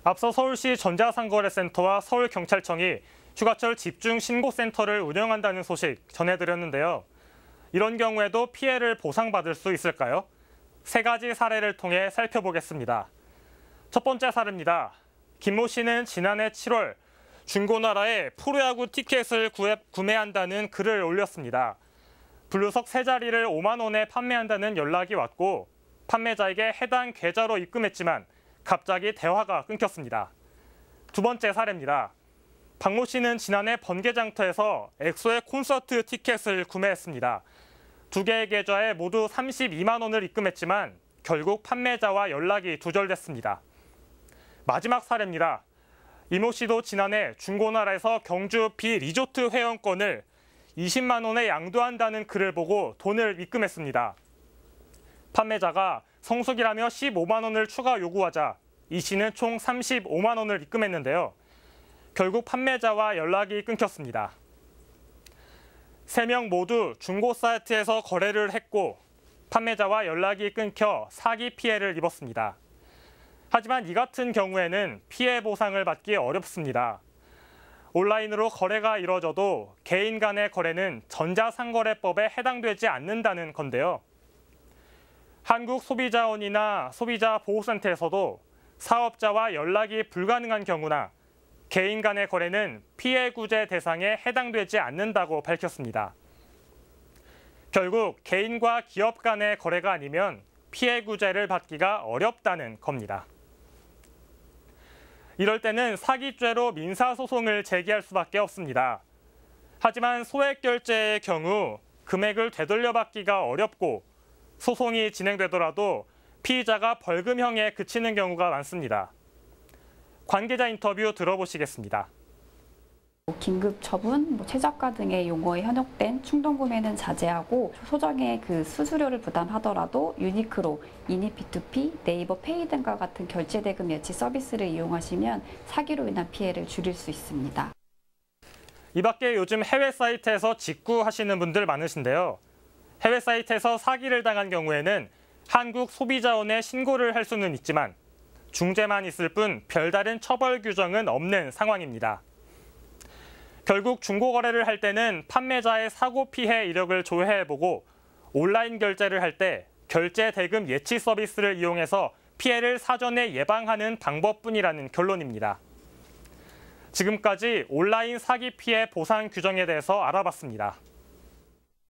앞서 서울시 전자상거래센터와 서울경찰청이 휴가철 집중 신고센터를 운영한다는 소식 전해드렸는데요. 이런 경우에도 피해를 보상받을 수 있을까요? 세 가지 사례를 통해 살펴보겠습니다. 첫 번째 사례입니다. 김모 씨는 지난해 7월 중고나라에 프로야구 티켓을 구매한다는 글을 올렸습니다. 블루석 3자리를 5만 원에 판매한다는 연락이 왔고 판매자에게 해당 계좌로 입금했지만 갑자기 대화가 끊겼습니다. 두 번째 사례입니다. 박모 씨는 지난해 번개장터에서 엑소의 콘서트 티켓을 구매했습니다. 두 개의 계좌에 모두 32만 원을 입금했지만 결국 판매자와 연락이 두절됐습니다. 마지막 사례입니다. 이모 씨도 지난해 중고나라에서 경주 비리조트 회원권을 20만 원에 양도한다는 글을 보고 돈을 입금했습니다. 판매자가 성수기라며 15만 원을 추가 요구하자 이 씨는 총 35만 원을 입금했는데요. 결국 판매자와 연락이 끊겼습니다. 3명 모두 중고 사이트에서 거래를 했고 판매자와 연락이 끊겨 사기 피해를 입었습니다. 하지만 이 같은 경우에는 피해 보상을 받기 어렵습니다. 온라인으로 거래가 이뤄져도 개인 간의 거래는 전자상거래법에 해당되지 않는다는 건데요. 한국소비자원이나 소비자보호센터에서도 사업자와 연락이 불가능한 경우나 개인 간의 거래는 피해 구제 대상에 해당되지 않는다고 밝혔습니다. 결국 개인과 기업 간의 거래가 아니면 피해 구제를 받기가 어렵다는 겁니다. 이럴 때는 사기죄로 민사소송을 제기할 수밖에 없습니다. 하지만 소액결제의 경우 금액을 되돌려받기가 어렵고 소송이 진행되더라도 피의자가 벌금형에 그치는 경우가 많습니다. 관계자 인터뷰 들어보시겠습니다. 긴급 처분, 최저가 등의 용어에 현혹된 충동구매는 자제하고 소정의 수수료를 부담하더라도 유니크로, 이니P2P, 네이버 페이 등과 같은 결제대금 예치 서비스를 이용하시면 사기로 인한 피해를 줄일 수 있습니다. 이 밖에 요즘 해외 사이트에서 직구하시는 분들 많으신데요. 해외 사이트에서 사기를 당한 경우에는 한국소비자원에 신고를 할 수는 있지만 중재만 있을 뿐 별다른 처벌 규정은 없는 상황입니다. 결국 중고거래를 할 때는 판매자의 사고 피해 이력을 조회해보고 온라인 결제를 할 때 결제 대금 예치 서비스를 이용해서 피해를 사전에 예방하는 방법뿐이라는 결론입니다. 지금까지 온라인 사기 피해 보상 규정에 대해서 알아봤습니다.